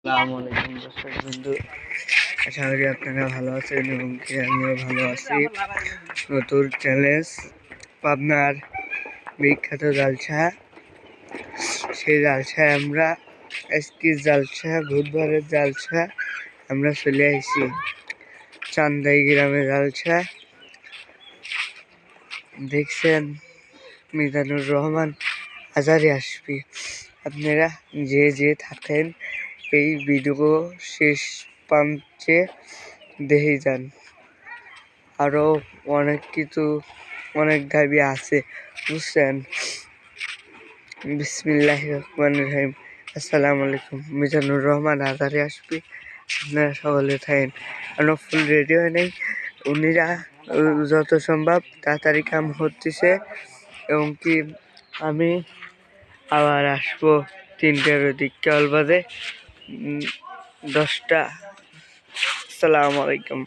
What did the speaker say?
আসসালামু আলাইকুম দর্শক বন্ধু, আশা করি আপনারা ভালো আছেন এবং আমিও ভালো আছি। নতুন চ্যালেঞ্জ পাবনার বিখ্যাত জালসা, সেই জালসায় আমরা আজকের জালসা বুধবারের জালসা আমরা চলে আসি চান্দাই গ্রামে জালসা। দেখছেন মিজানুর রহমান আজারে আসবি। আপনারা যে থাকেন এই ভিডিও শেষ প্রান্তে দেখে যান। আরও অনেক কিছু অনেক দাবি আছে, বুঝছেন। বিসমিল্লাহির রহমানির রহিম। আসসালামু আলাইকুম। মিজানুর রহমান আজারে আসবি, আপনারা সকলে থাকেন। কোনো ফুল রেডি হয় নাই, উনিরা যত সম্ভব তাড়াতাড়ি কাম করতেছে এবং কি আমি আবার আসবো 3টার দিক কেবল বাজে 10টা। আসসালামু আলাইকুম।